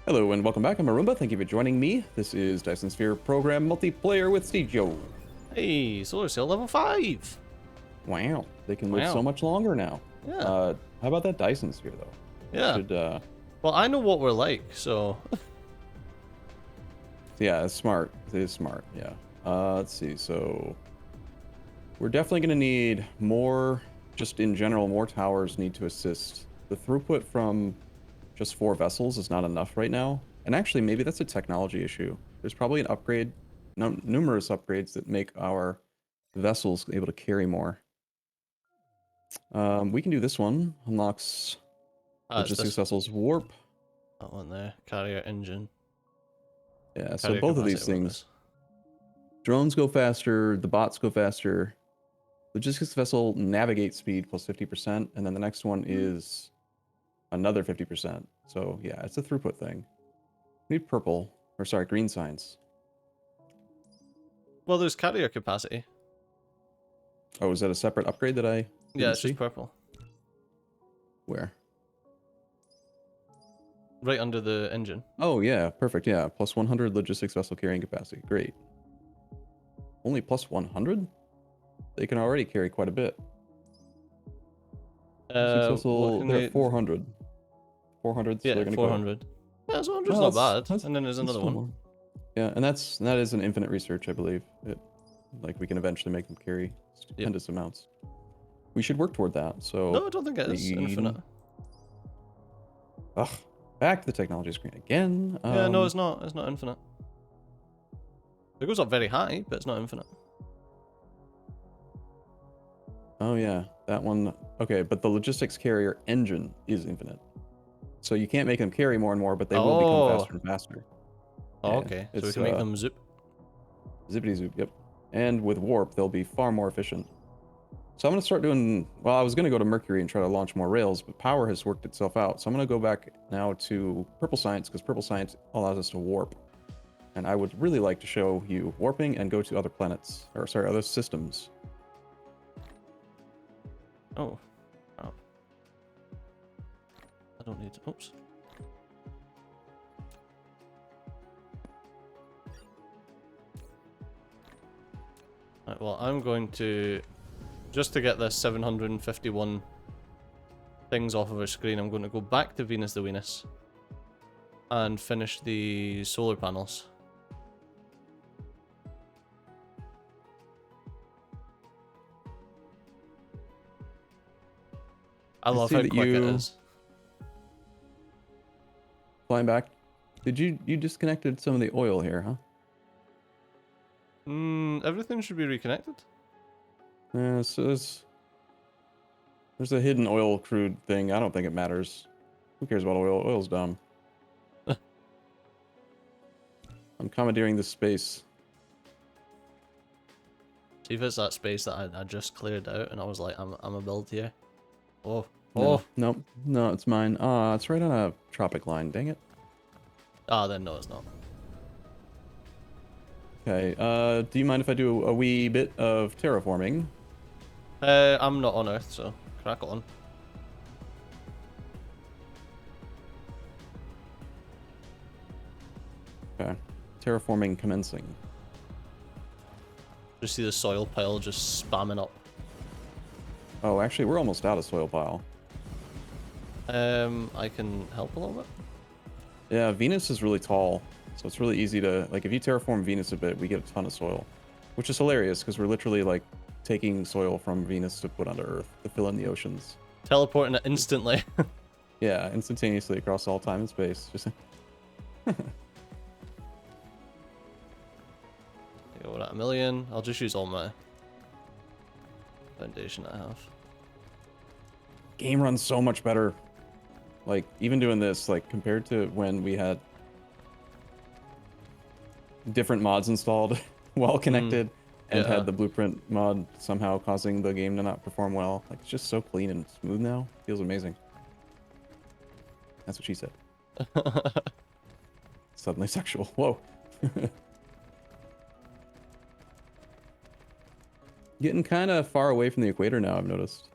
Hello and welcome back. I'm Arumba. Thank you for joining me. This is Dyson Sphere Program Multiplayer with Steve Joe. Hey, Solar Sail level 5! Wow, they can live so Wow. much longer now. Yeah. How about that Dyson Sphere though? Yeah. Should Well, I know what we're like, so... yeah, it's smart. It is smart. Yeah. Let's see. So we're definitely going to need more. Just in general, more towers need to assist. The throughput from just 4 vessels is not enough right now. And actually, maybe that's a technology issue. There's probably an upgrade, numerous upgrades that make our vessels able to carry more. We can do this one. Unlocks It's logistics this vessels warp. that one there. Carrier engine. Yeah, so Carrier both of capacity, these whatever it things. is. Drones go faster, the bots go faster. Logistics vessel navigate speed plus 50%, and then the next one is another 50%. So yeah, it's a throughput thing. We need purple, or sorry, green signs. Well, there's carrier capacity. Oh, is that a separate upgrade that I Yeah, didn't it's see? just purple. Where? Right under the engine. Oh yeah, perfect. Yeah, plus 100 logistics vessel carrying capacity. Great. Only plus 100? They can already carry quite a bit. Logistics What vessel, can they're they... at 400. 400, so they're Yeah, gonna go. 400. Yeah, so 100's No, not bad. that's And then there's another still one. more. Yeah, and that is an infinite research, I believe. Like we can eventually make them carry Yep. stupendous amounts. We should work toward that. So No, I don't think it is infinite. green. Ugh, back to the technology screen again. Yeah, no, it's not. It's not infinite. It goes up very high, but it's not infinite. Oh yeah, that one. Okay, but the logistics carrier engine is infinite. So you can't make them carry more and more, but they will become faster and faster. Oh, Yeah, okay. So we it's can make them zoop. zippity zoop. Yep. And with warp, they'll be far more efficient. So I'm going to start doing, well, I was going to go to Mercury and try to launch more rails, but power has worked itself out. So I'm going to go back now to Purple Science, because Purple Science allows us to warp. And I would really like to show you warping and go to other planets, or sorry, other systems. Oh. Oh. I don't need to... Oops. Right, well, I'm going to... Just to get this 751 things off of our screen, I'm going to go back to Venus the Venus and finish the solar panels. I love how quick it is. Flying back. Did you disconnected some of the oil here, huh? Everything should be reconnected. Yeah, so there's a hidden oil crude thing. I don't think it matters. Who cares about oil? Oil's dumb. I'm commandeering this space. See if it's that space that I just cleared out and I was like, I'm a build here. Oh. No, Oh. nope, no, it's mine. Ah, it's right on a tropic line. Dang it. Ah, then no, it's not. Okay. Do you mind if I do a wee bit of terraforming? I'm not on Earth, so crack on. Okay. Terraforming commencing. Just see the soil pile just spamming up. Oh, actually, we're almost out of soil pile. I can help a little bit. Yeah, Venus is really tall, so it's really easy to, like, if you terraform Venus a bit, we get a ton of soil, which is hilarious because we're literally like taking soil from Venus to put onto Earth to fill in the oceans. Teleporting it instantly. Yeah, instantaneously across all time and space. Just We're at 1,000,000. I'll just use all my foundation I have. game runs so much better. Like, even doing this, like, compared to when we had different mods installed while connected and Yeah. had the blueprint mod somehow causing the game to not perform well. Like, it's just so clean and smooth now. Feels amazing. That's what she said. Suddenly sexual. Whoa. Getting kind of far away from the equator now, I've noticed.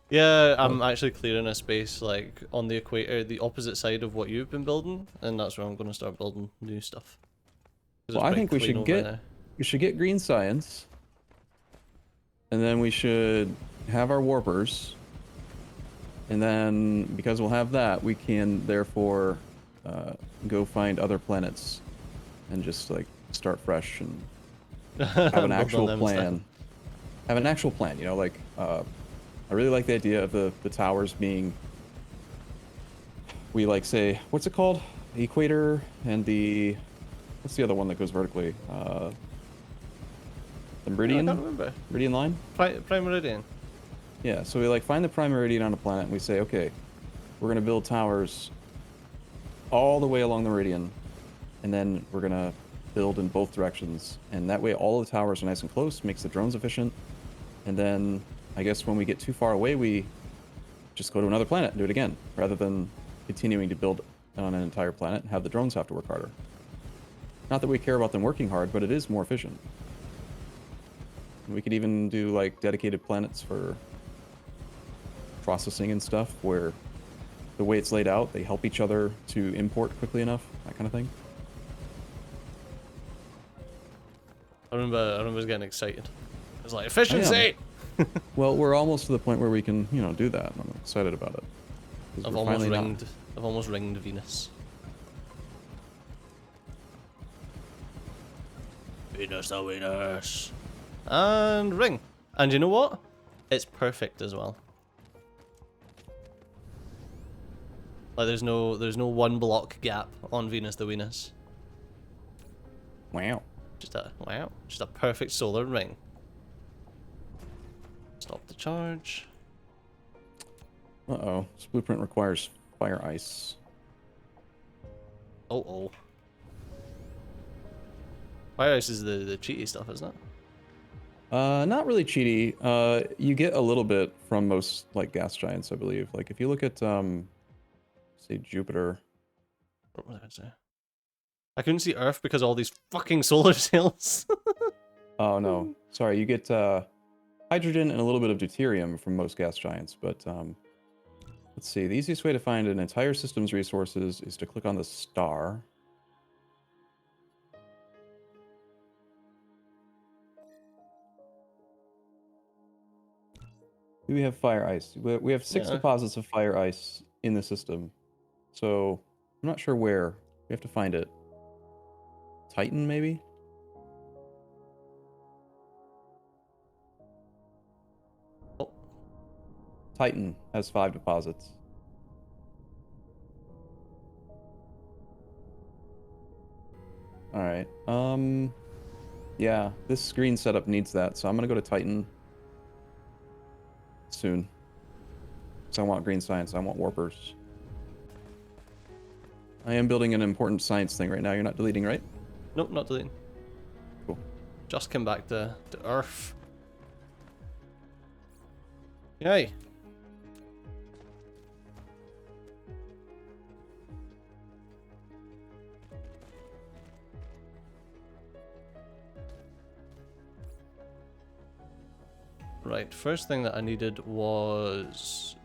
Yeah, I'm Well, actually clearing a space like on the equator, the opposite side of what you've been building, and that's where I'm going to start building new stuff. Because well, it's I pretty think clean over there. we should get green science, and then we should have our warpers, and then because we'll have that, we can therefore go find other planets and just like start fresh and have an Build on actual them instead. plan. Have an actual plan, you know, like I really like the idea of the towers being, we like say, what's it called? The equator and the, what's the other one that goes vertically? The Yeah, I can't meridian? remember. Meridian line? Prime Meridian. Yeah, so we like find the prime meridian on a planet and we say, okay, we're gonna build towers all the way along the meridian, and then we're gonna build in both directions, and that way all the towers are nice and close, makes the drones efficient, and then I guess when we get too far away, we just go to another planet and do it again, rather than continuing to build on an entire planet and have the drones have to work harder. Not that we care about them working hard, but it is more efficient. We could even do like dedicated planets for processing and stuff, where the way it's laid out, they help each other to import quickly enough, that kind of thing. Arumba's getting excited. It's like, I am. efficiency! Well, we're almost to the point where we can, you know, do that. I'm excited about it. Because I've we're almost finally not. ringed, I've almost ringed Venus. Venus the Venus. And ring. And you know what? It's perfect as well. Like there's no one block gap on Venus the Venus. Wow. Just a perfect solar ring. Stop the charge. Uh-oh. This blueprint requires fire ice. Oh. Fire ice is the cheaty stuff, isn't it? Not really cheaty. You get a little bit from most, like, gas giants, I believe. Like, if you look at, say, Jupiter. What was I gonna say? I couldn't see Earth because of all these fucking solar sails. Oh, no. Sorry, you get, hydrogen and a little bit of deuterium from most gas giants, but, let's see. The easiest way to find an entire system's resources is to click on the star. Do we have fire ice? We have 6 Yeah. deposits of fire ice in the system. So, I'm not sure where. We have to find it. Titan, maybe? Oh, Titan has 5 deposits. Alright. Yeah, this screen setup needs that, so I'm gonna go to Titan soon. Because I want green science, I want warpers. I am building an important science thing right now. You're not deleting, right? nope, not deleting. Cool. Just came back to Earth. Yay. Right, first thing that I needed was...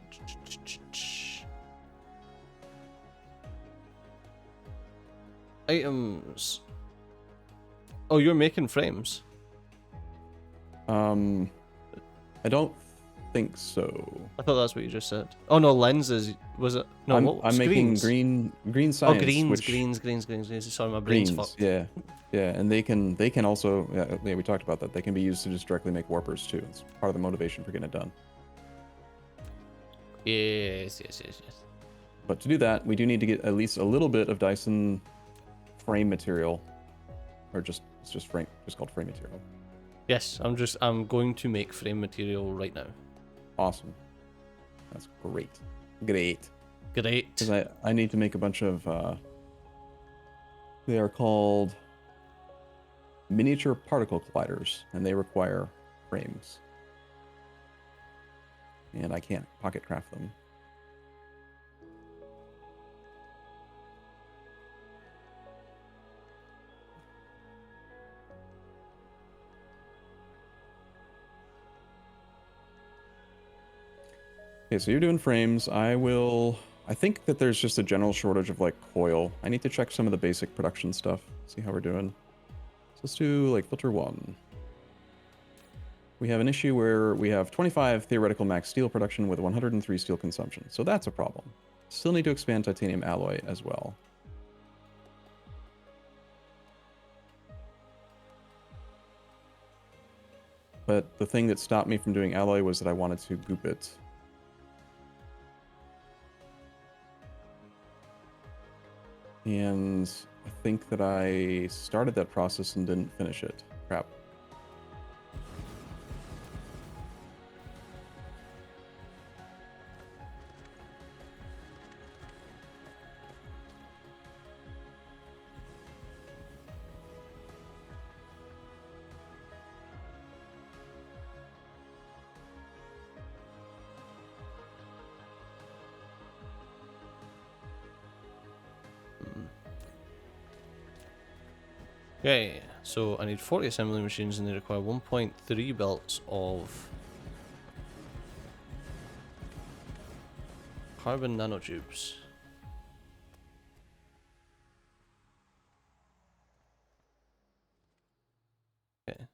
items. Oh, you're making frames? I don't think so. I thought that's what you just said. Oh no, lenses. Was it? No, what? I'm making Screens. green Oh, science, greens. Sorry, my brain's fucked. Yeah, yeah, and they can also, yeah, we talked about that. They can be used to just directly make warpers too. It's part of the motivation for getting it done. Yes. But to do that, we do need to get at least a little bit of Dyson frame material, or it's just frame, just called frame material. Yes, I'm going to make frame material right now. Awesome. That's great. Great. Great. Because I need to make a bunch of, they are called miniature particle colliders, and they require frames. And I can't pocket craft them. Okay, so you're doing frames. I think that there's just a general shortage of like coil. I need to check some of the basic production stuff, see how we're doing. So let's do like filter 1. We have an issue where we have 25 theoretical max steel production with 103 steel consumption. So that's a problem. Still need to expand titanium alloy as well. But the thing that stopped me from doing alloy was that I wanted to goop it. And I think that I started that process and didn't finish it. Crap. Okay, so I need 40 assembly machines and they require 1.3 belts of carbon nanotubes. Okay.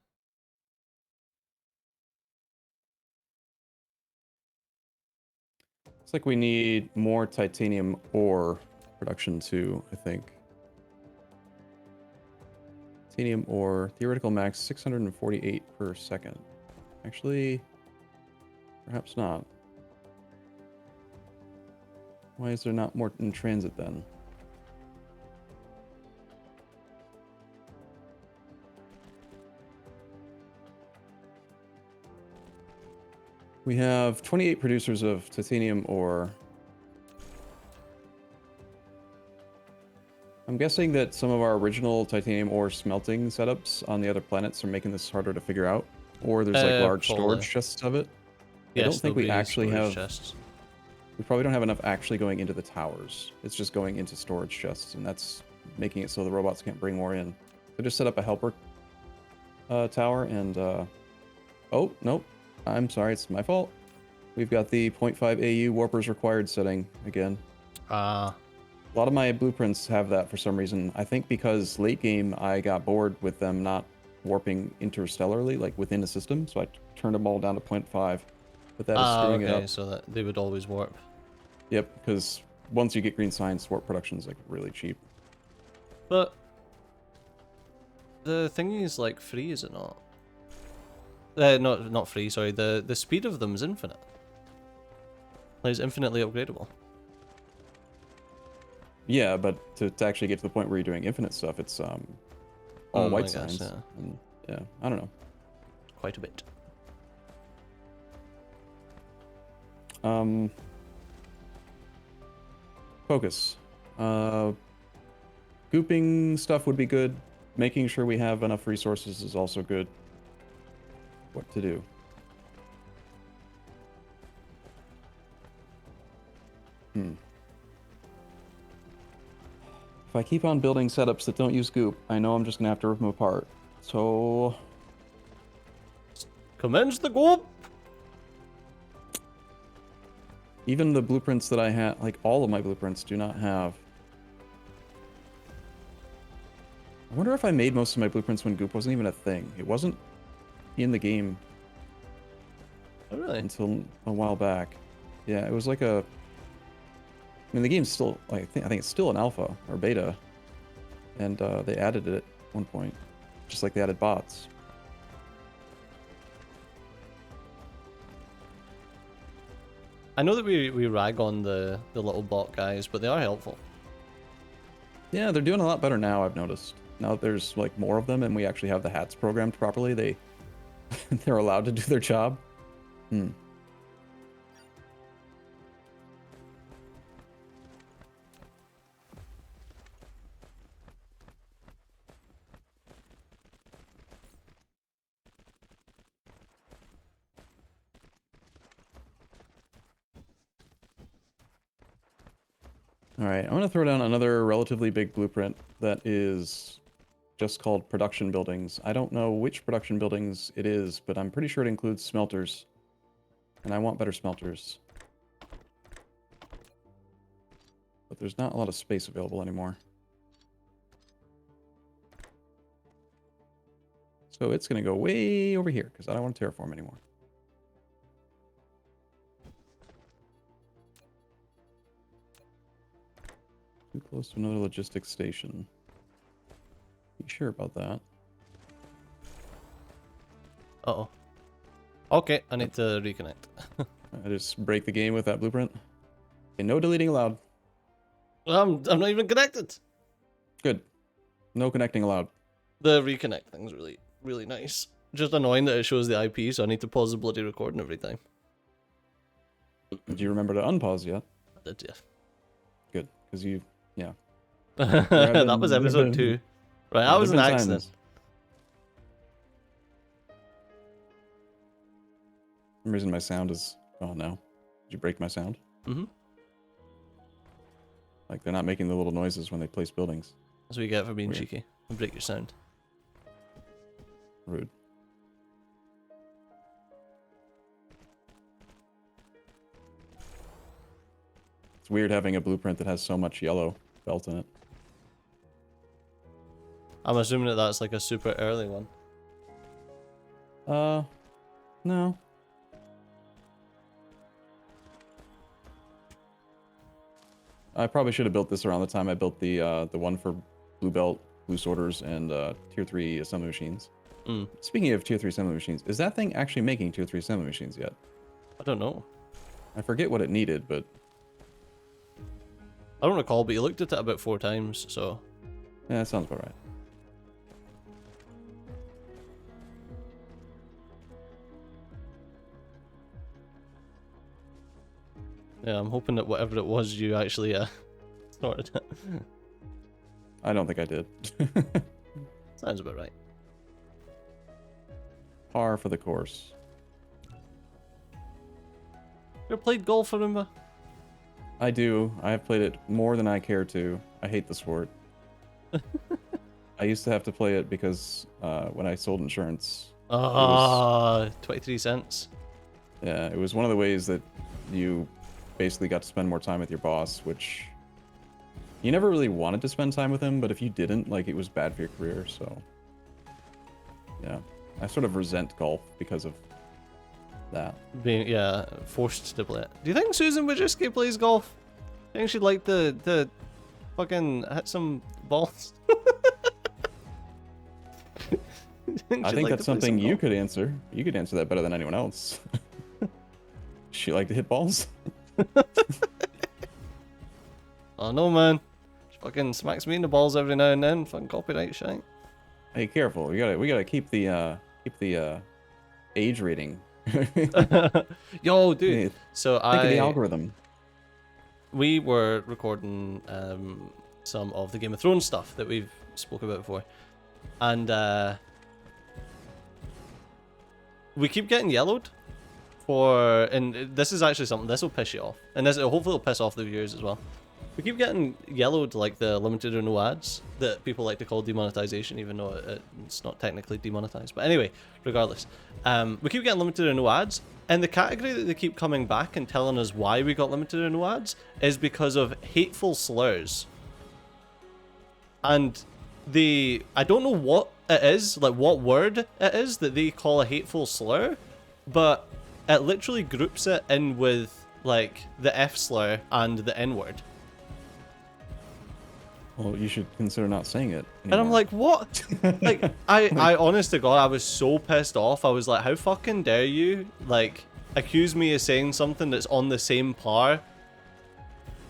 Looks like we need more titanium ore production too, I think. Titanium ore, theoretical max 648 per second. Actually, perhaps not. Why is there not more in transit then? We have 28 producers of titanium ore. I'm guessing that some of our original titanium ore smelting setups on the other planets are making this harder to figure out. Or there's like large Probably. storage chests of it. I Yes, don't think there'll we be actually storage have... chests. We probably don't have enough actually going into the towers. It's just going into storage chests, and that's making it so the robots can't bring more in. So just set up a helper tower and... Oh, nope. I'm sorry, it's my fault. We've got the 0.5 AU warpers required setting again. Ah. A lot of my blueprints have that for some reason. I think because late game I got bored with them not warping interstellarly, like within a system, so I turned them all down to 0.5. But that is screwing it Okay, up. so that they would always warp. Yep, because once you get green science, warp production is like really cheap. But the thingy is like free, is it not? Not free. Sorry. The speed of them is infinite. Like, it's infinitely upgradable. Yeah, but to actually get to the point where you're doing infinite stuff, it's all white science. Yeah. And, yeah, I don't know. Quite a bit. Focus. Gooping stuff would be good. Making sure we have enough resources is also good. What to do? If I keep on building setups that don't use goop, I know I'm just gonna have to rip them apart. So... Commence the goop! Even the blueprints that I had, like all of my blueprints do not have... I wonder if I made most of my blueprints when goop wasn't even a thing. It wasn't in the game Oh, really? until a while back. Yeah, it was like a... I mean, the game's still, like, I think it's still an alpha or beta, and they added it at one point, just like they added bots. I know that we rag on the little bot guys, but they are helpful. Yeah, they're doing a lot better now, I've noticed. Now that there's like more of them and we actually have the hats programmed properly, they're allowed to do their job. Alright, I'm going to throw down another relatively big blueprint that is just called production buildings. I don't know which production buildings it is, but I'm pretty sure it includes smelters. And I want better smelters. but there's not a lot of space available anymore. So it's going to go way over here because I don't want to terraform anymore. Too close to another logistics station. You sure about that? Uh-oh. Okay, I need to reconnect. I just break the game with that blueprint. Okay, no deleting allowed. I'm not even connected. Good. No connecting allowed. The reconnect thing's really nice. Just annoying that it shows the IP, so I need to pause the bloody recording every time. Did you remember to unpause yet? I did, yeah. Good, because you, yeah. That was episode 2. Right, that was an accident. For some reason my sound is gone now. Did you break my sound? Mm-hmm. Like they're not making the little noises when they place buildings. That's what you get for being Weird. cheeky. And break your sound. Rude. It's weird having a blueprint that has so much yellow felt in it. I'm assuming that that's like a super early one. No. I probably should have built this around the time I built the one for Blue Belt, Blue Sorters, and Tier 3 assembly machines. Mm. Speaking of Tier 3 assembly machines, is that thing actually making Tier 3 assembly machines yet? I don't know. I forget what it needed, but... I don't recall, but you looked at it about 4 times, so... Yeah, that sounds about right. Yeah, I'm hoping that whatever it was, you actually started it. I don't think I did. Sounds about right. Par for the course. You ever played golf, Arumba? I do. I have played it more than I care to. I hate the sport. I used to have to play it because when I sold insurance... 23 cents. Yeah, it was one of the ways that you basically got to spend more time with your boss, which you never really wanted to spend time with him, but if you didn't, like, it was bad for your career, so yeah. I sort of resent golf because of that. Being, yeah, forced to play it. Do you think Susan Wojcicki plays golf? I think she'd like to fucking hit some balls. I think that's something you could answer. You could answer that better than anyone else. She like to hit balls? Oh no, man. She fucking smacks me in the balls every now and then. Fucking copyright shit. Hey, careful. We gotta keep the age rating. Yo, dude. So Think of the algorithm. We were recording some of the Game of Thrones stuff that we've spoke about before, and we keep getting yellowed for, and this is actually something, this will piss you off, and this hopefully will piss off the viewers as well. We keep getting yellowed like the limited or no ads that people like to call demonetization, even though it's not technically demonetized. But anyway, regardless, we keep getting limited or no ads, and the category that they keep coming back and telling us why we got limited or no ads is because of hateful slurs. And I don't know what it is, like what word it is that they call a hateful slur, but it literally groups it in with like the F slur and the N word. Well, you should consider not saying it anymore. And I'm like, what? Like, I honest to God, I was so pissed off. I was like, how fucking dare you, like, accuse me of saying something that's on the same par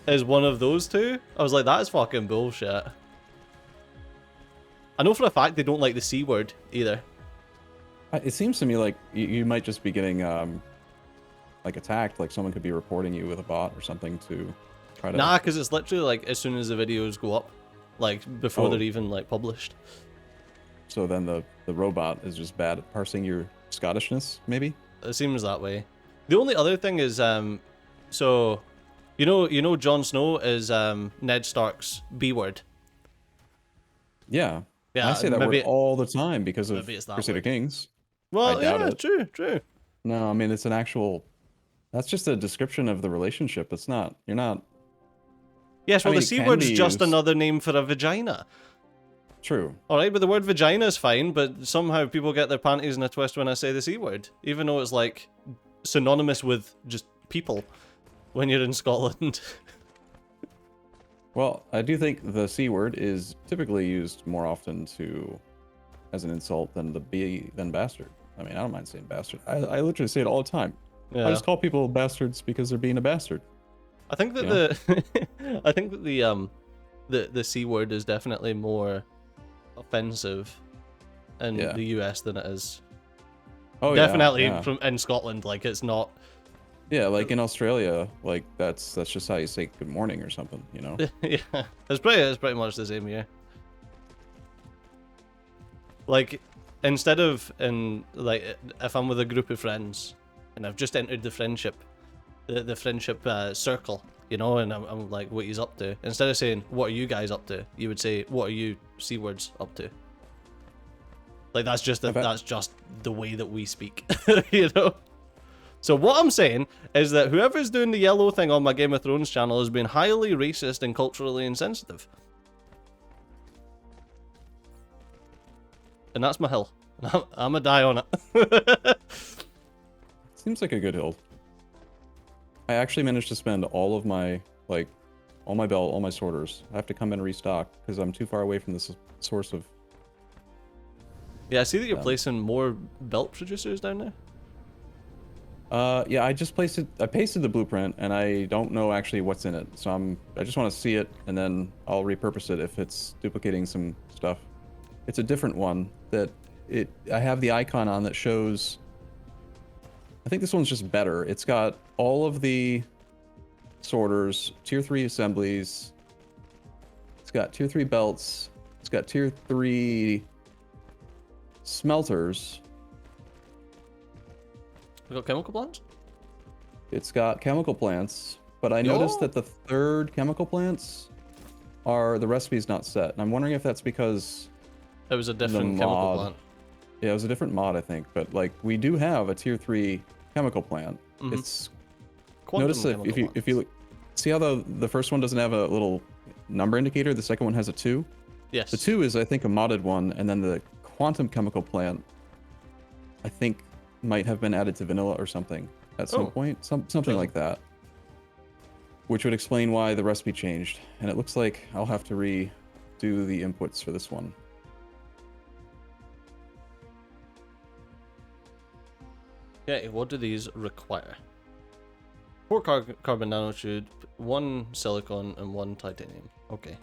as one of those two? I was like, that is fucking bullshit. I know for a fact they don't like the C word either. It seems to me like you might just be getting like attacked, like someone could be reporting you with a bot or something to try to... Nah, because it's literally like as soon as the videos go up, like before they're even like published. So then the robot is just bad at parsing your Scottishness, maybe? It seems that way. The only other thing is, so you know Jon Snow is Ned Stark's B word. Yeah. Yeah, I say that word all the time because of Crusader Kings. Well, yeah, true. No, I mean, it's an actual... That's just a description of the relationship. It's not... You're not... Yes, I well, the mean, it C can be word's just used. another name for a vagina. True. Alright, but the word vagina is fine, but somehow people get their panties in a twist when I say the C word. Even though it's like synonymous with just people when you're in Scotland. Well, I do think the C word is typically used more often as an insult than the B than bastard. I mean, I don't mind saying bastard. I literally say it all the time. I Yeah. just call people bastards because they're being a bastard. I think that You know? I think that the C word is definitely more offensive in Yeah. the US than it is. Oh Definitely yeah. from in Scotland, like it's not. Yeah, like in Australia, like that's just how you say good morning or something, you know? Yeah, it's pretty much the same here. Like instead of if I'm with a group of friends and I've just entered the friendship circle, you know, and I'm like, what he's up to. Instead of saying, what are you guys up to? You would say, what are you C words up to? Like that's just the way that we speak, you know. So what I'm saying is that whoever's doing the yellow thing on my Game of Thrones channel has been highly racist and culturally insensitive. And that's my hill. I'm a die on it. Seems like a good hill. I actually managed to spend all of my all my sorters. I have to come and restock because I'm too far away from the source of. Yeah, I see that you're placing more belt producers down there. Yeah, I just placed it. I pasted the blueprint, and I don't know actually what's in it. So I just want to see it, and then I'll repurpose it if it's duplicating some stuff. It's a different one that I have the icon on that shows. I think this one's just better. It's got all of the sorters, tier 3 assemblies. It's got tier 3 belts. It's got tier 3 smelters. We got chemical plants? It's got chemical plants, but I noticed that the third chemical plants the recipe's not set. And I'm wondering if that's because it was a different chemical plant. Yeah, it was a different mod, I think. But like we do have a tier 3 chemical plant. Mm-hmm. It's Quantum notice that if you look, see how the first one doesn't have a little number indicator, the second one has a 2? Yes. The 2 is I think a modded one, and then the quantum chemical plant I think might have been added to vanilla or something at some point. Something like that. Which would explain why the recipe changed. And it looks like I'll have to redo the inputs for this one. Okay, what do these require? 4 carbon nanotube, 1 silicon, and 1 titanium. Okay.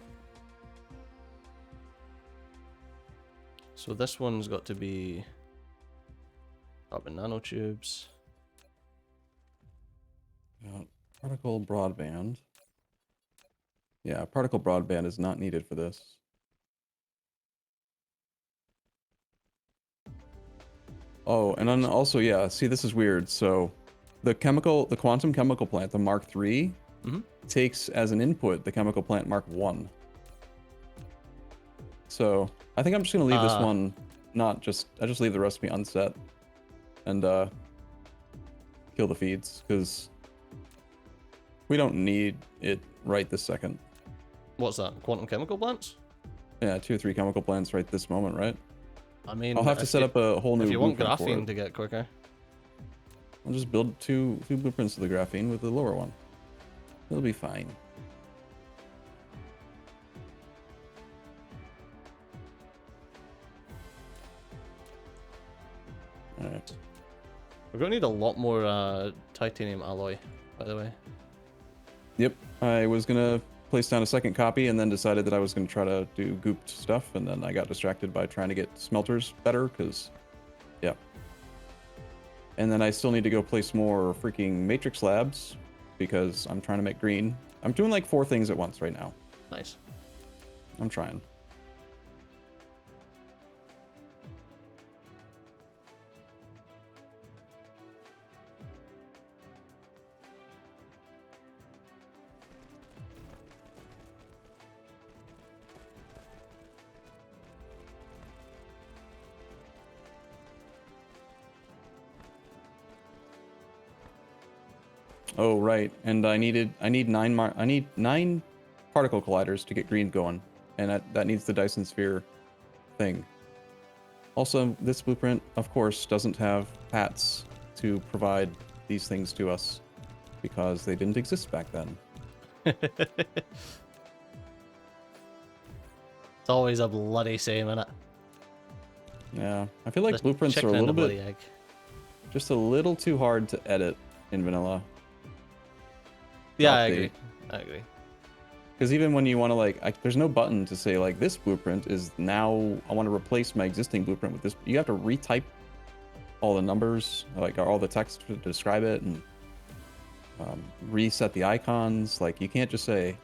So this one's got to be carbon nanotubes. Particle broadband. Yeah, particle broadband is not needed for this. Oh, and then also, yeah, see, this is weird. So the quantum chemical plant, the Mark III, takes as an input the chemical plant Mark I. So I think I'm just going to leave this one I just leave the recipe unset and kill the feeds because we don't need it right this second. What's that? Quantum chemical plants? Yeah, 2 or 3 chemical plants right this moment, right? I mean, I'll have to set up a whole new if you want blueprint for graphene it. to get quicker. I'll just build two blueprints of the graphene with the lower one. It'll be fine. Alright. We're going to need a lot more titanium alloy, by the way. Yep, I was going to place down a second copy and then decided that I was going to try to do gooped stuff, and then I got distracted by trying to get smelters better, because, yeah. And then I still need to go place more freaking matrix labs, because I'm trying to make green. I'm doing like 4 things at once right now. Nice. I'm trying. Oh, right. And I need 9 particle colliders to get green going, and that needs the Dyson sphere thing. Also, this blueprint, of course, doesn't have PATs to provide these things to us because they didn't exist back then. It's always a bloody same, innit? Yeah, I feel like The blueprints are a chicken and little the bit, bloody egg. just a little too hard to edit in vanilla. Yeah, update. I agree. I agree. Because even when you want to there's no button to say like this blueprint is now, I want to replace my existing blueprint with this. You have to retype all the numbers, like all the text to describe it, and reset the icons. Like you can't just say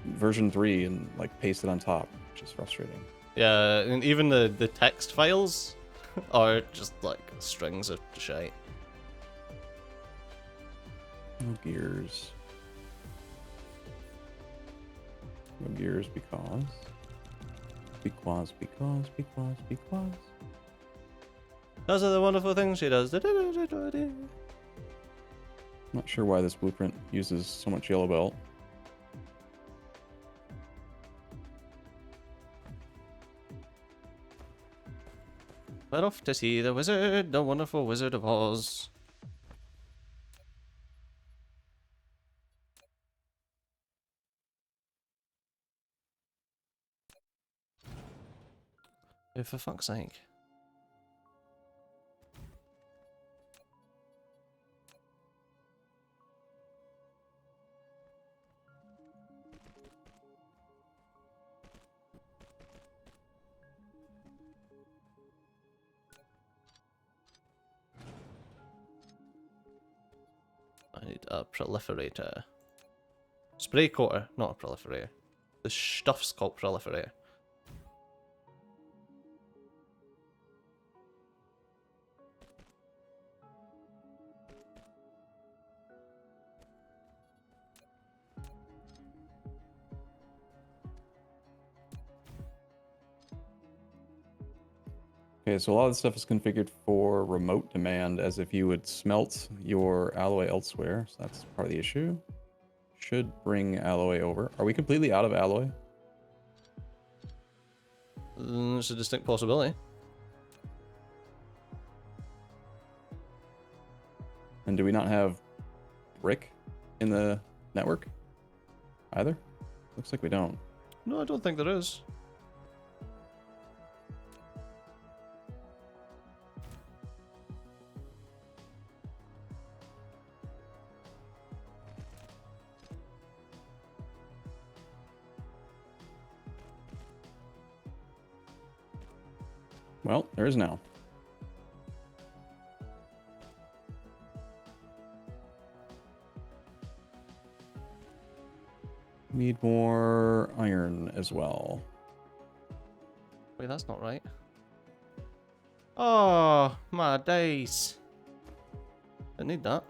version 3 and like paste it on top, which is frustrating. Yeah, and even the text files are just like strings of shite. No gears. No gears because. Those are the wonderful things she does. Not sure why this blueprint uses so much yellow belt. We're off to see the wizard, the wonderful Wizard of Oz. Oh, for fuck's sake. I need a proliferator. Spray coater, not a proliferator. The stuff's called proliferator. Okay, so a lot of the stuff is configured for remote demand as if you would smelt your alloy elsewhere. So that's part of the issue. Should bring alloy over. Are we completely out of alloy? It's a distinct possibility. And do we not have brick in the network either? Looks like we don't. No, I don't think there is. Well, there is now. Need more iron as well. Wait, that's not right. Oh, my days. I need that.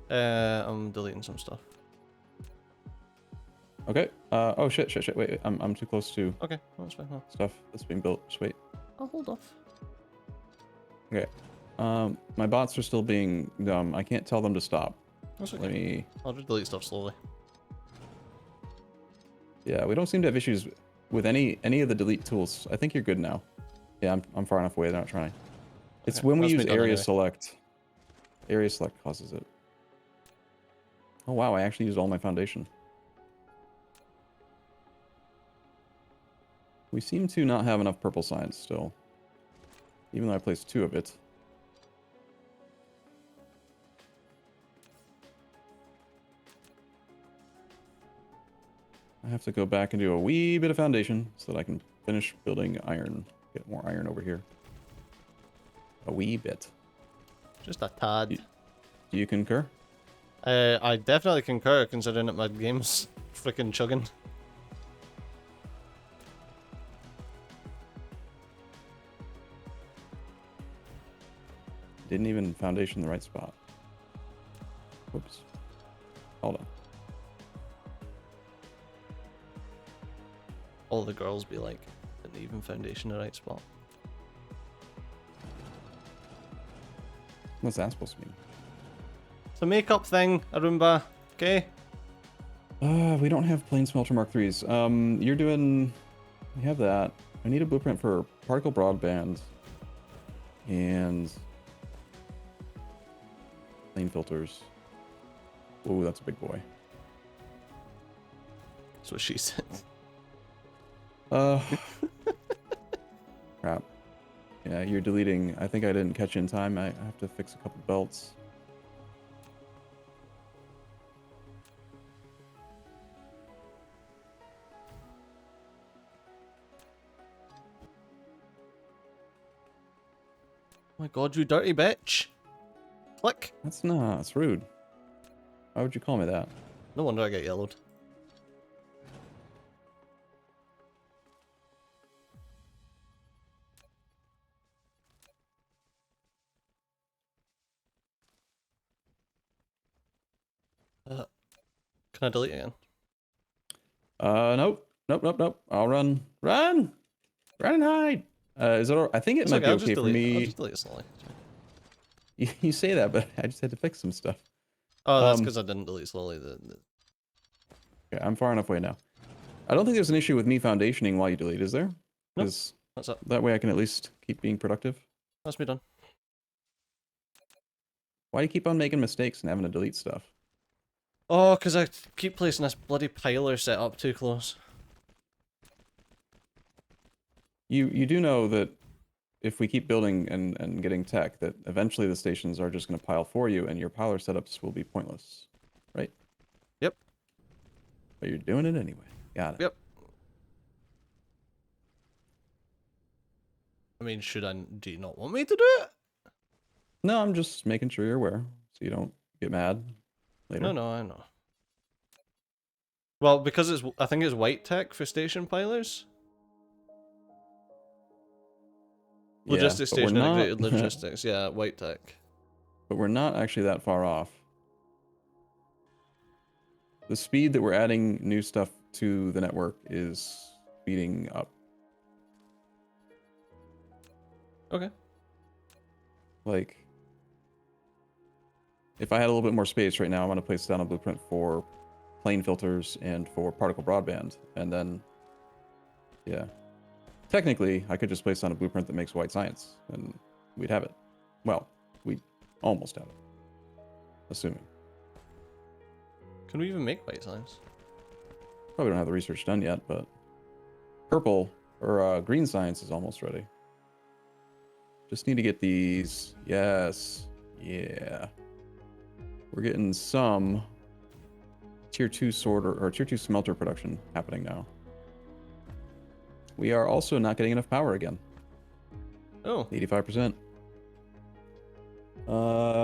I'm deleting some stuff. Okay. Oh shit. Wait. I'm too close to Okay, that's fine. Huh? stuff that's being built. Just wait. I'll hold off. Okay. My bots are still being dumb. I can't tell them to stop. That's okay. Let me. I'll just delete stuff slowly. Yeah, we don't seem to have issues with any of the delete tools. I think you're good now. Yeah, I'm far enough away. They're not trying. It's Okay, when we that's use me done area anyway. select. Area select causes it. Oh wow, I actually used all my foundation. We seem to not have enough purple signs still. Even though I placed 2 of it. I have to go back and do a wee bit of foundation so that I can finish building iron. Get more iron over here. A wee bit. Just a tad. Do you concur? I definitely concur, considering that my game's freaking chugging. Didn't even foundation the right spot. Whoops. Hold on. All the girls be like, didn't even foundation the right spot. What's that supposed to mean? It's a makeup thing, Arumba. Okay. We don't have plain smelter Mark 3s. You're doing... We have that. I need a blueprint for particle broadband. And... Plane filters. Ooh, that's a big boy. That's what she said. Crap. Yeah, you're deleting. I think I didn't catch in time. I have to fix a couple belts. Oh my god, you dirty bitch. Click. That's not. That's rude. Why would you call me that? No wonder I get yellowed. Can I delete again? Nope. Nope, nope, nope. I'll run. Run! Run and hide! Is it? I think it It's might okay, be I'll okay just for delete. I'll me. just delete it slowly. You say that, but I just had to fix some stuff. Oh, that's because I didn't delete slowly. Okay, I'm far enough away now. I don't think there's an issue with me foundationing while you delete, is there? Nope. Because That's it. that way I can at least keep being productive. That's me done. Why do you keep on making mistakes and having to delete stuff? Oh, because I keep placing this bloody piler set up too close. You do know that if we keep building and getting tech, that eventually the stations are just going to pile for you and your piler setups will be pointless, right? Yep. But you're doing it anyway. Got it. Yep. I mean, do you not want me to do it? No, I'm just making sure you're aware so you don't get mad later. No, I know. Well, because I think it's white tech for station pilers. Logistics but we're station not, integrated logistics. Yeah, white tech. but we're not actually that far off. The speed that we're adding new stuff to the network is speeding up. Okay. Like, if I had a little bit more space right now, I'm going to place down a blueprint for plane filters and for particle broadband. And then, yeah. Technically, I could just place down a blueprint that makes white science, and we'd have it. Well, we'd almost have it. Assuming. Can we even make white signs? Probably don't have the research done yet, but purple or green science is almost ready. Just need to get these. Yes. Yeah. We're getting some tier 2 sorter or tier 2 smelter production happening now. We are also not getting enough power again. Oh. 85%.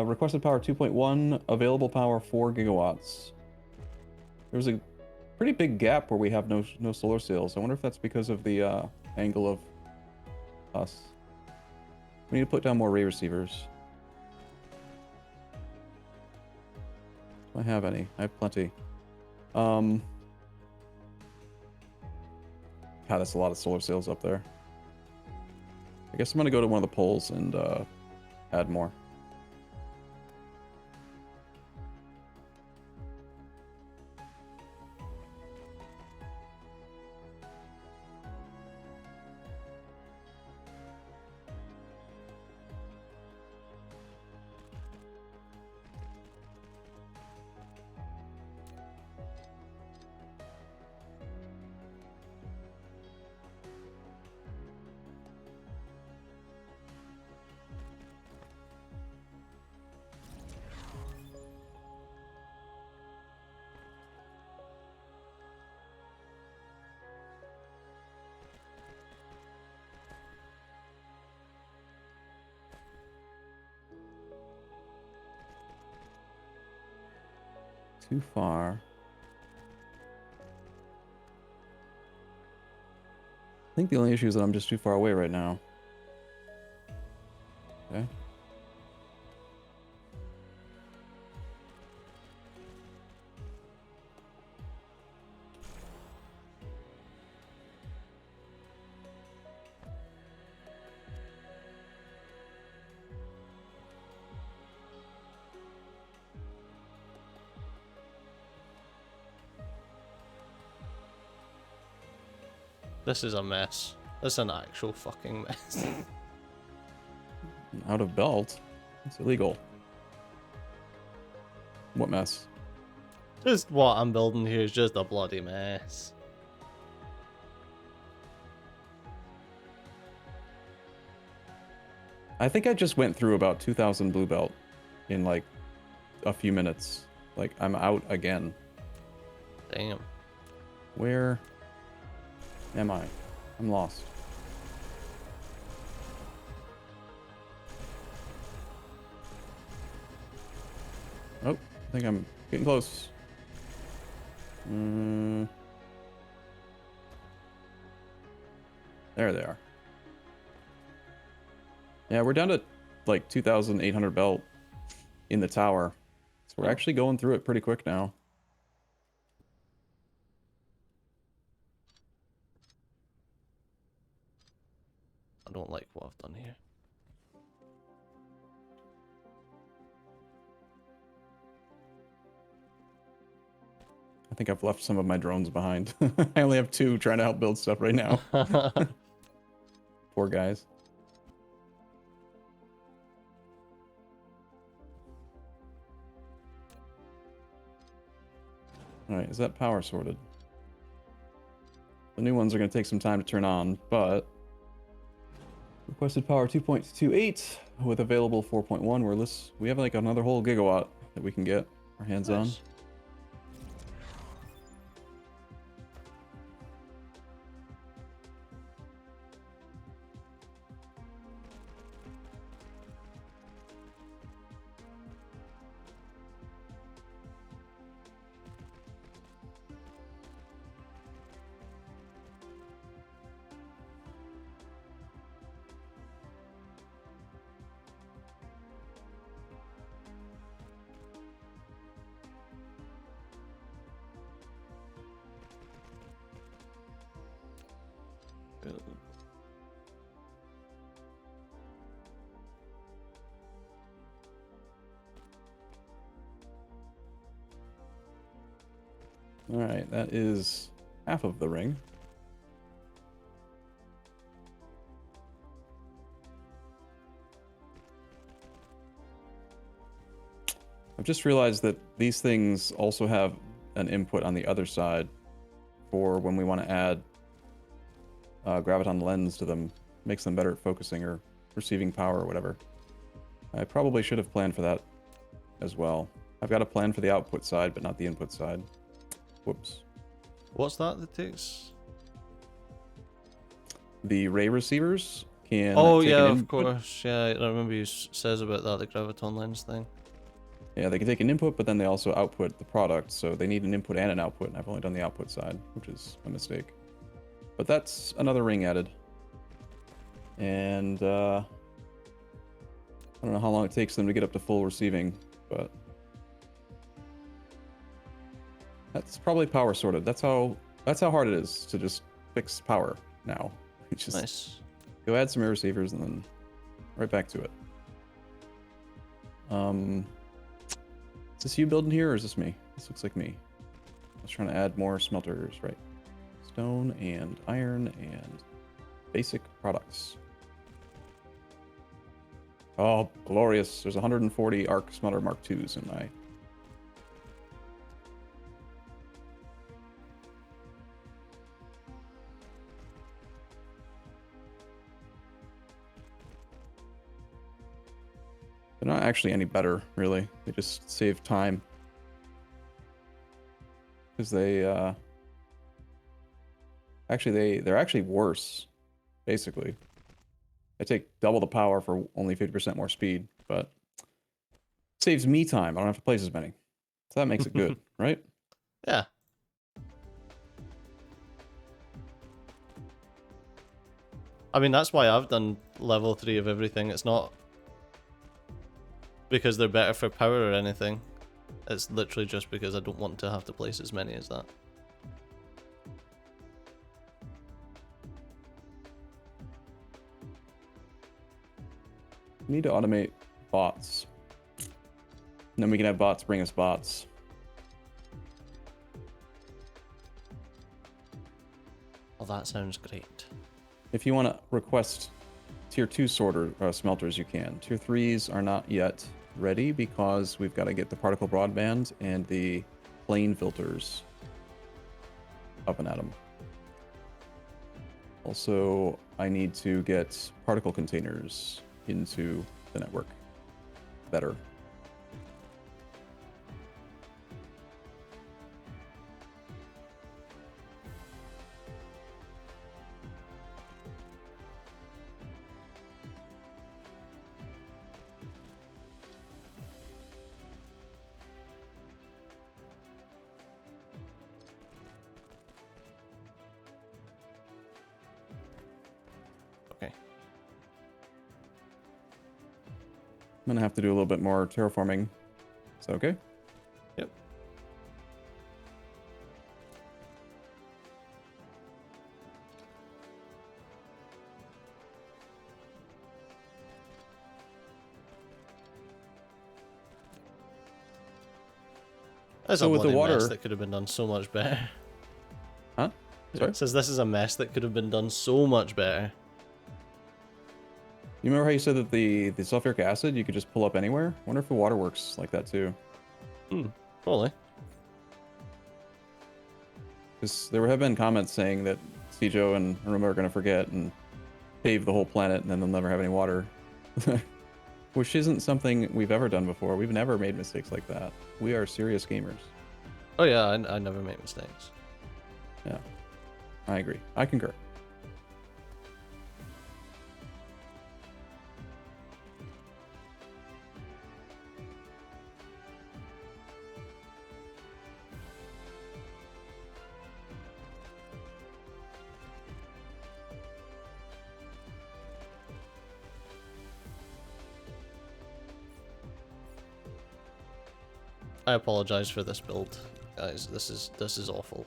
Requested power 2.1, available power 4 gigawatts. There's a pretty big gap where we have no solar sails. I wonder if that's because of the angle of us. We need to put down more ray receivers. Do I have any? I have plenty. God, that's a lot of solar sails up there. I guess I'm gonna go to one of the poles and add more. Too far. I think the only issue is that I'm just too far away right now. Okay. This is a mess. This is an actual fucking mess. Out of belt? It's illegal. What mess? Just what I'm building here is just a bloody mess. I think I just went through about 2,000 blue belt in like a few minutes. Like, I'm out again. Damn. Where am I? I'm lost. Oh, I think I'm getting close. There they are. Yeah, we're down to like 2,800 belt in the tower. So we're actually going through it pretty quick now. I don't like what I've done here. I think I've left some of my drones behind. I only have 2 trying to help build stuff right now. Poor guys. Alright, is that power sorted? The new ones are going to take some time to turn on, but... Requested power 2.28 with available 4.1. We have like another whole gigawatt that we can get our hands on. Alright, that is half of the ring. I've just realized that these things also have an input on the other side for when we want to add graviton lens to them. Makes them better at focusing or receiving power or whatever. I probably should have planned for that as well. I've got a plan for the output side, but not the input side. Whoops. What's that takes? The ray receivers can Oh take yeah, an of input. course. Yeah, I remember you says about that, the graviton lens thing. Yeah, they can take an input, but then they also output the product, so they need an input and an output, and I've only done the output side, which is a mistake. But that's another ring added. And I don't know how long it takes them to get up to full receiving, but that's probably power sorted. That's how hard it is to just fix power now. You just Nice. go add some air receivers and then right back to it. Is this you building here or is this me? This looks like me. I was trying to add more smelters, right? Stone and iron and basic products. Oh, glorious. There's 140 arc smelter Mark IIs in my... They're not actually any better, really. They just save time. Because they, Actually, they're actually worse, basically. They take double the power for only 50% more speed, but saves me time. I don't have to place as many. So that makes it good, right? Yeah. I mean, that's why I've done level 3 of everything. It's not because they're better for power or anything. It's literally just because I don't want to have to place as many as that. We need to automate bots. And then we can have bots bring us bots. Oh, that sounds great. If you want to request tier 2 smelters, you can. Tier 3s are not yet ready because we've got to get the particle broadband and the plane filters up and at them. Also, I need to get particle containers into the network better. Okay. I'm gonna have to do a little bit more terraforming. Is that okay? Yep. That's So a with the bloody mess water, that could have been done so much better. huh? Sorry? It says this is a mess that could have been done so much better. You remember how you said that the sulfuric acid you could just pull up anywhere? I wonder if the water works like that too. Probably. Because there have been comments saying that Sijo and Arumba are going to forget and pave the whole planet and then they'll never have any water. Which isn't something we've ever done before. We've never made mistakes like that. We are serious gamers. Oh yeah, I never make mistakes. Yeah, I agree. I concur. I apologize for this build, guys. This is awful.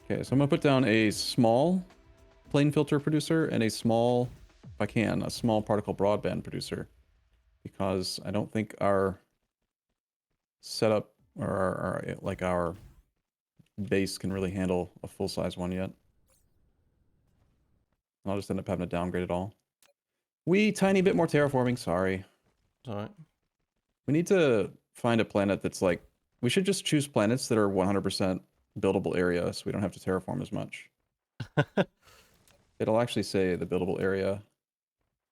Okay, so I'm gonna put down a small plane filter producer and a small, if I can, a small particle broadband producer, because I don't think our setup or our base can really handle a full size one yet. I'll just end up having to downgrade it all. Tiny bit more terraforming. Sorry. All right. We need to find a planet that's like. We should just choose planets that are 100% buildable area, so we don't have to terraform as much. It'll actually say the buildable area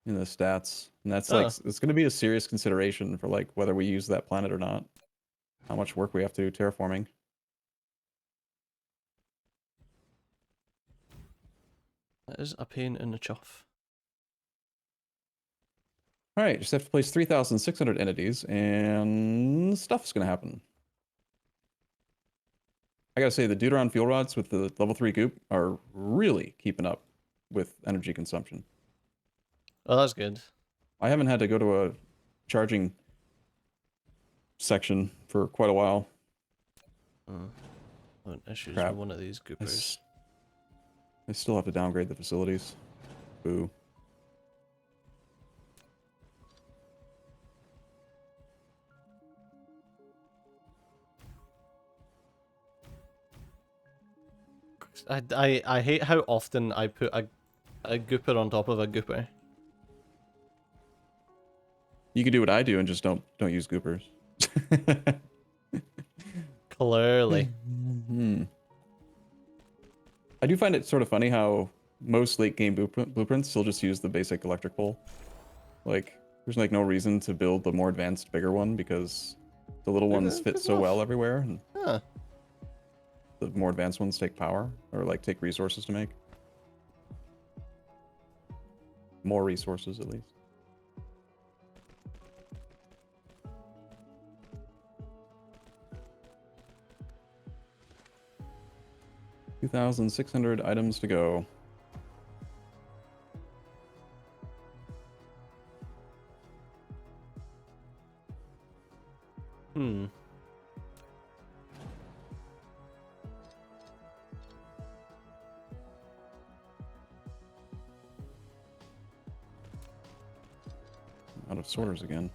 in the stats, and that's like it's going to be a serious consideration for like whether we use that planet or not. How much work we have to do terraforming. That is a pain in the chuff. All right, just have to place 3,600 entities, and stuff's going to happen. I gotta say, the Deuteron fuel rods with the level 3 goop are really keeping up with energy consumption. Oh, that's good. I haven't had to go to a charging section for quite a while. Issues Crap. with one of these goopers. I still have to downgrade the facilities. Boo. I hate how often I put a gooper on top of a gooper. You can do what I do and just don't use goopers. Clearly. I do find it sort of funny how most late game blueprints still just use the basic electric pole. Like, there's like no reason to build the more advanced, bigger one because the little ones fit so well everywhere. And Huh. the more advanced ones take power or like take resources to make. More resources at least. $2,600 items to go. out of sorters again.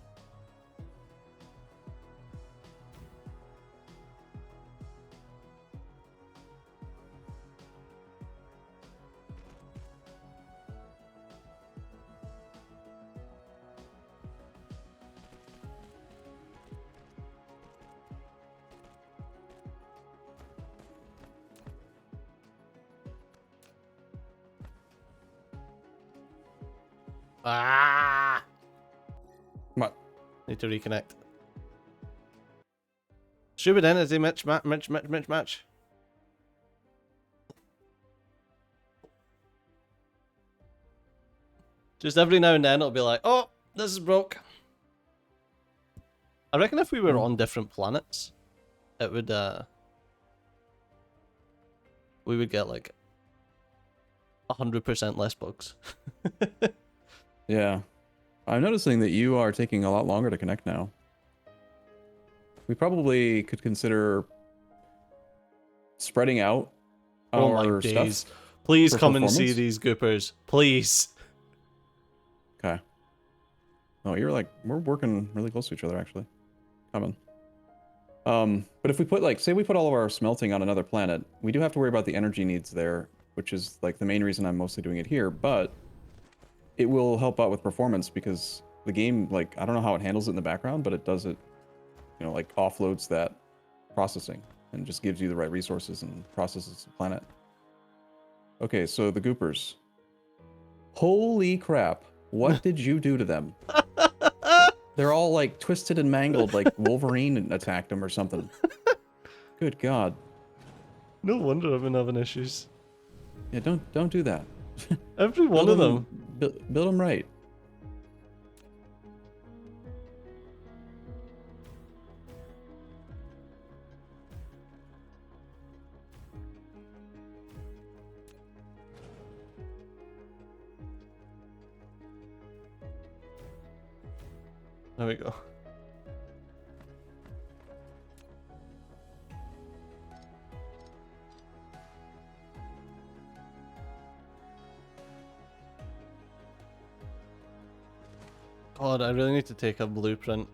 Ah! What? Need to reconnect. Stupid entity match. Just every now and then it'll be like, oh, this is broke. I reckon if we were on different planets, it would, we would get like 100% less bugs. Yeah. I'm noticing that you are taking a lot longer to connect now. We probably could consider spreading out Oh our my days. stuff. Please for come and see performance? these goopers. Please. Okay. Oh, you're like, we're working really close to each other, actually. Coming. But if we put, like, say we put all of our smelting on another planet, we do have to worry about the energy needs there, which is, like, the main reason I'm mostly doing it here, but it will help out with performance because the game, like, I don't know how it handles it in the background, but it does it, you know, like, offloads that processing and just gives you the right resources and processes the planet. Okay, so the goopers. Holy crap. What did you do to them? They're all like twisted and mangled, like Wolverine attacked them or something. Good God. No wonder I've been having issues. Yeah, don't do that. Every one of them. Build them right. There we go. God, I really need to take a blueprint.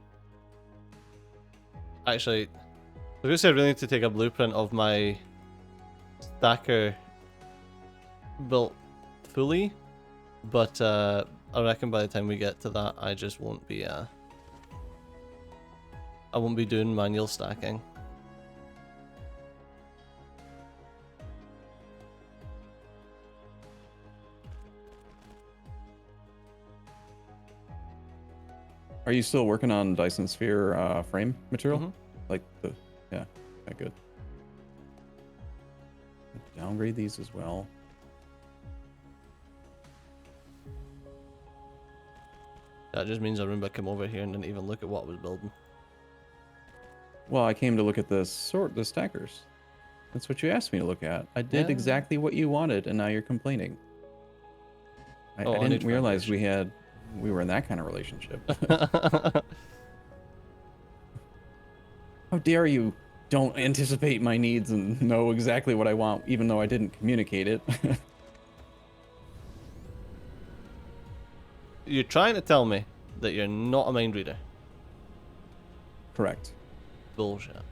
Actually, I was gonna say I really need to take a blueprint of my stacker built fully, but I reckon by the time we get to that, I just won't be I won't be doing manual stacking. Are you still working on Dyson Sphere frame material? Mm-hmm. Like the, yeah, okay, good. Downgrade these as well. That just means Arumba came over here and didn't even look at what I was building. Well, I came to look at the stackers. That's what you asked me to look at. I did Yeah. exactly what you wanted, and now you're complaining. I need didn't realize foundation. we were in that kind of relationship. How dare you don't anticipate my needs and know exactly what I want, even though I didn't communicate it. You're trying to tell me that you're not a mind reader. Correct. Bullshit, man.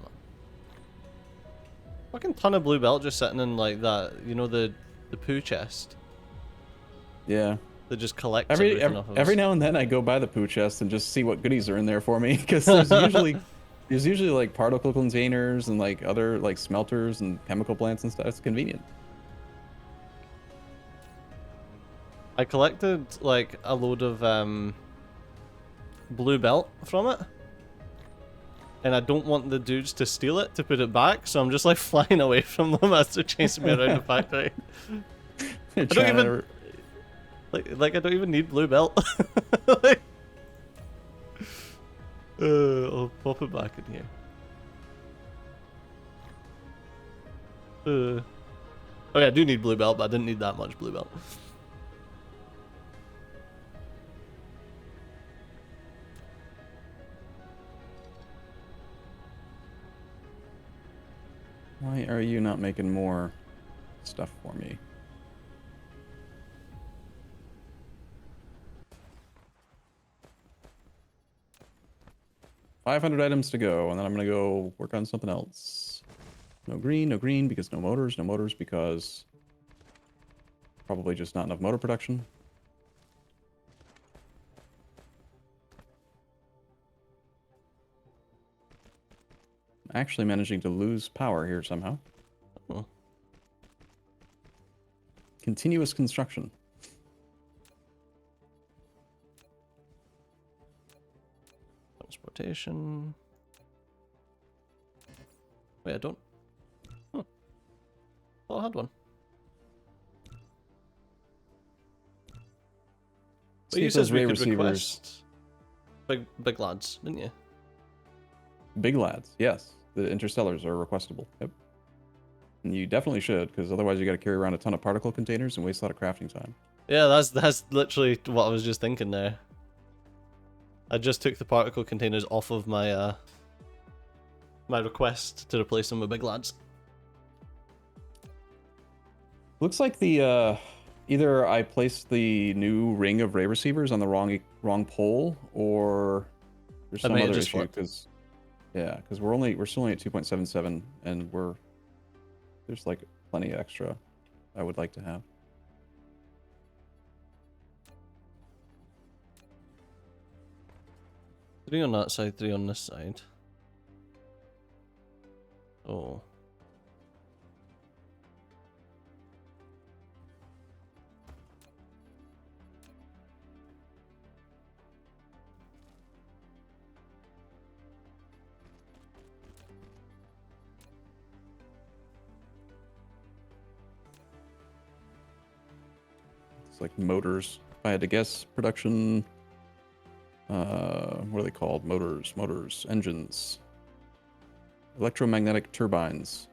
Fucking ton of blue belt just sitting in like that, you know, the poo chest Yeah. that just collects Every everything off of every us. now and then I go by the poo chest and just see what goodies are in there for me, because there's usually like particle containers and like other like smelters and chemical plants and stuff. It's convenient. I collected like a load of blue belt from it, and I don't want the dudes to steal it to put it back, so I'm just like flying away from them as they're chasing me around the factory. I don't even like I don't even need blue belt. Like, I'll pop it back in here. Oh yeah, I do need blue belt, but I didn't need that much blue belt. Why are you not making more stuff for me? 500 items to go, and then I'm gonna go work on something else. No green because no motors because probably just not enough motor production. Actually managing to lose power here somehow. Oh. Continuous construction. Transportation. Wait, I don't. Oh, I had one. But you said we could request big lads, didn't you? Big lads, yes. The interstellars are requestable. Yep. And you definitely should, because otherwise you got to carry around a ton of particle containers and waste a lot of crafting time. Yeah, that's literally what I was just thinking there. I just took the particle containers off of my my request to replace them with big lads. Looks like the either I placed the new ring of ray receivers on the wrong pole, or there's some other issue because because we're still only at 2.77 and there's like plenty extra I would like to have. 3 on that side, 3 on this side. Oh. It's like motors. If I had to guess, production. What are they called? Motors, engines, electromagnetic turbines.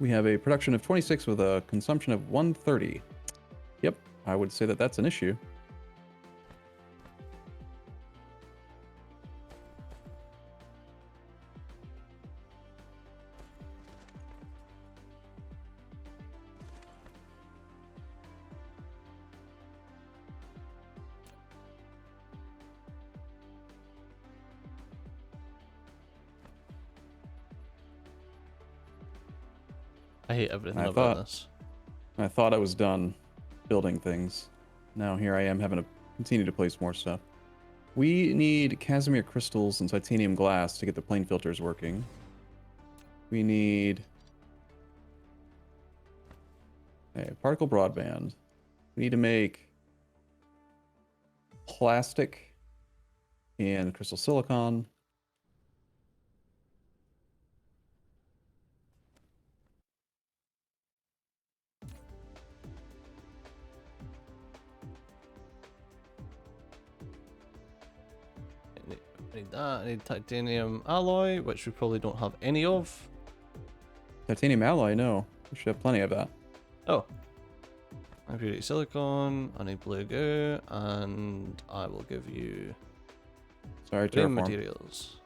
We have a production of 26 with a consumption of 130. Yep, I would say that that's an issue. I hate everything about this. I thought I was done building things. Now here I am having to continue to place more stuff. We need Casimir crystals and titanium glass to get the plane filters working. We need a particle broadband. We need to make plastic and crystal silicon. I need that. I need titanium alloy, which we probably don't have any of. Titanium alloy, no. We should have plenty of that. Oh. I need silicon, I need blue goo, and I will give you Sorry, green Terraform. materials.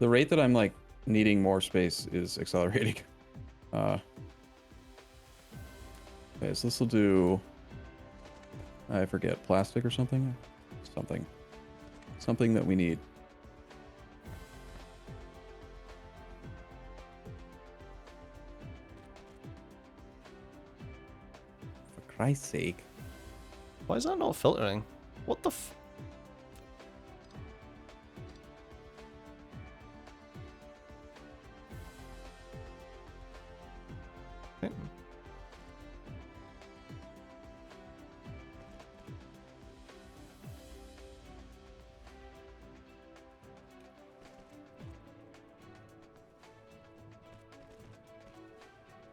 The rate that I'm like needing more space is accelerating. Okay, so this will do, I forget, plastic or something? Something that we need. For Christ's sake. Why is that not filtering? What the f... Okay.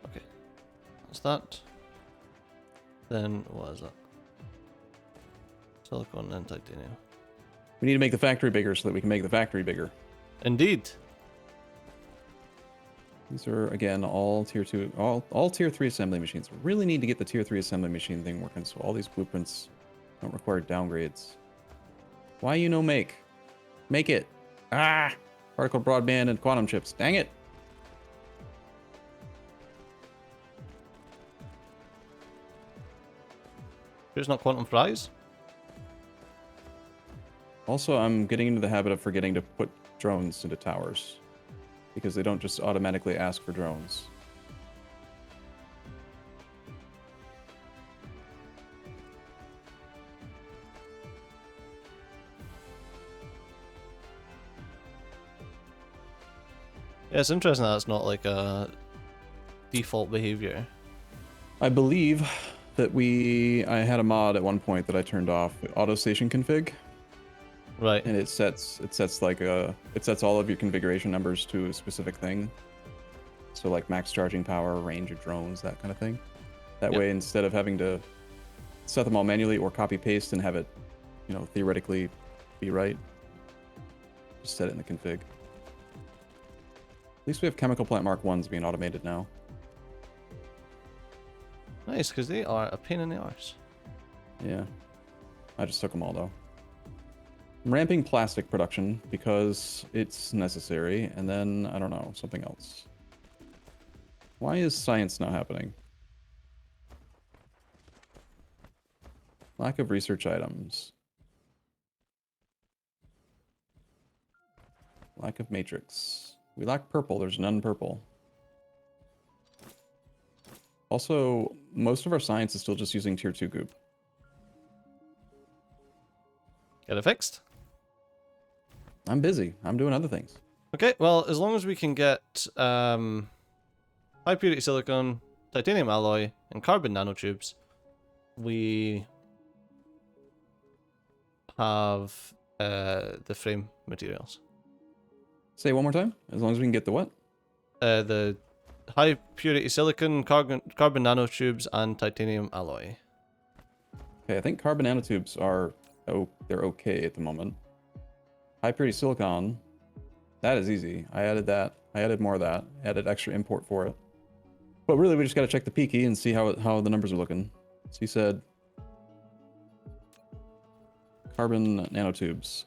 Okay. That's that. Then what is that? Silicon and titanium. We need to make the factory bigger so that we can make the factory bigger. Indeed. These are, again, all tier 2, all tier 3 assembly machines. We really need to get the tier 3 assembly machine thing working so all these blueprints don't require downgrades. Why you no make? Make it. Ah! Particle broadband and quantum chips. Dang it. It's not quantum fries. Also, I'm getting into the habit of forgetting to put drones into towers because they don't just automatically ask for drones. Yeah, it's interesting that it's not like a default behavior. I believe that I had a mod at one point that I turned off, auto station config, Right. and it sets all of your configuration numbers to a specific thing. So like max charging power, range of drones, that kind of thing. That way, instead of having to set them all manually or copy paste and have it, theoretically be right, just set it in the config. At least we have chemical plant Mark 1s being automated now. Nice, because they are a pain in the arse. Yeah. I just took them all, though. I'm ramping plastic production because it's necessary, and then, I don't know, something else. Why is science not happening? Lack of research items. Lack of matrix. We lack purple. There's none purple. Also, most of our science is still just using tier 2 goop. Get it fixed. I'm busy. I'm doing other things. Okay, well, as long as we can get high purity silicon, titanium alloy, and carbon nanotubes, we have the frame materials. Say it one more time. As long as we can get the what? The high purity silicon, carbon nanotubes, and titanium alloy. Okay, I think carbon nanotubes they're okay at the moment. High purity silicon, that is easy. I added that. I added more of that. Added extra import for it. But really, we just got to check the P key and see how the numbers are looking. So he said carbon nanotubes.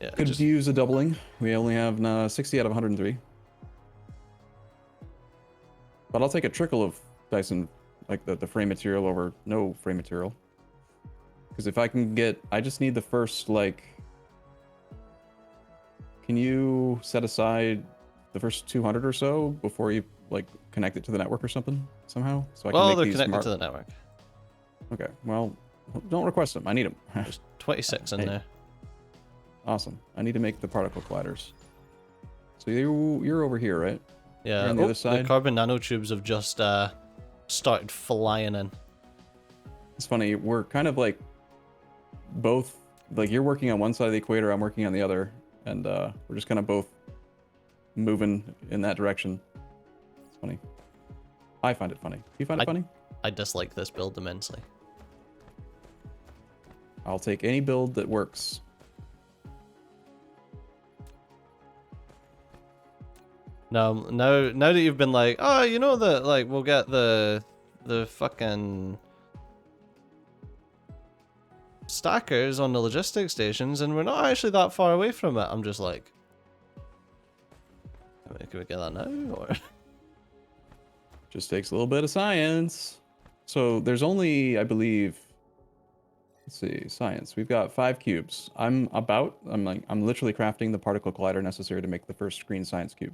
Yeah, Could use a doubling. We only have 60 out of 103. But I'll take a trickle of Dyson, like the frame material over no frame material. Because if I can I just need the first, like... Can you set aside the first 200 or so before you, like, connect it to the network or something, somehow? So I can well, make they're these connected to the network. Okay, well, don't request them. I need them. There's 26 in there. Awesome. I need to make the particle colliders. So you're over here, right? Yeah, You're on the other side? the carbon nanotubes have just started flying in. It's funny, we're kind of like both, like you're working on one side of the equator, I'm working on the other, and we're just kind of both moving in that direction. It's funny. I find it funny. Do you find it funny? I dislike this build immensely. I'll take any build that works. Now that you've been like, oh, you know that, like, we'll get the fucking stackers on the logistics stations, and we're not actually that far away from it. I'm just like, can we get that now, or? Just takes a little bit of science. So there's only, I believe, let's see, science. We've got 5 cubes. I'm literally crafting the particle collider necessary to make the first green science cube.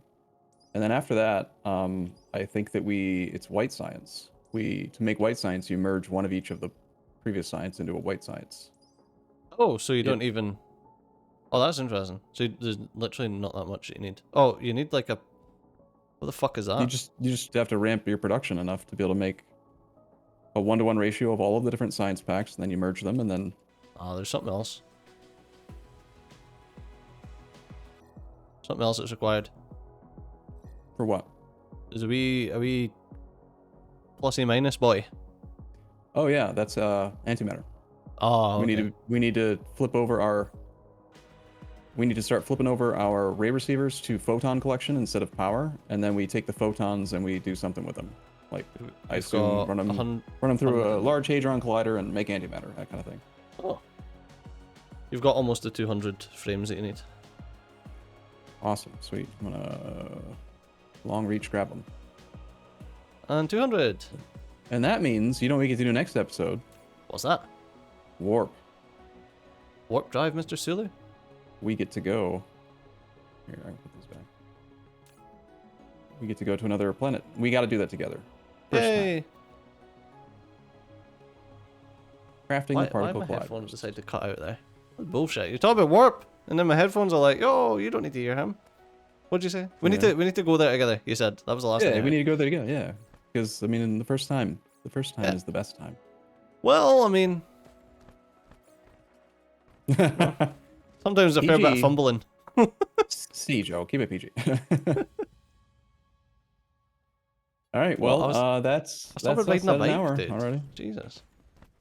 And then after that, I think that it's white science. To make white science, you merge one of each of the previous science into a white science. Oh, so you don't even... Oh, that's interesting. So there's literally not that much that you need. Oh, you need like a... What the fuck is that? You just have to ramp your production enough to be able to make a 1-to-1 ratio of all of the different science packs, and then you merge them, and then... Oh, there's something else. Something else that's required. For what? Is a wee plus A minus boy. Oh yeah, that's antimatter. Oh, okay. We need to flip over our... We need to start flipping over our ray receivers to photon collection instead of power, and then we take the photons and we do something with them. Like, I assume run them through a large hadron collider and make antimatter, that kind of thing. Oh. You've got almost the 200 frames that you need. Awesome, sweet. I'm gonna long reach grab them. And 200. And that means you know what we get to do next episode. What's that? Warp. Warp drive, Mr. Sulu? We get to go. Here, I can put these back. We get to go to another planet. We got to do that together. First Yay! time. Crafting the particle my collider. headphones decide to cut out there? That's bullshit. You talk about warp, and then my headphones are like, "Oh, you don't need to hear him." What'd you say? We need to go there together. You said that was the last thing. Yeah, we need to go there together. Yeah, because I mean, the first time is the best time. Well, I mean, sometimes a fair bit of PG. fumbling. See, Joe, keep it PG. All right, well, that's started riding a an bike, hour dude. already. Jesus.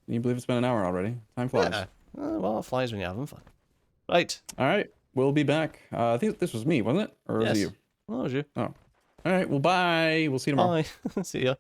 Can you believe it's been an hour already? Time flies. Yeah. Well, it flies when you're having fun. Right. All right, we'll be back. I think this was me, wasn't it? Or was it Yes. you? Well, that was you. Oh. All right, well, bye. We'll see you tomorrow. Bye. See ya.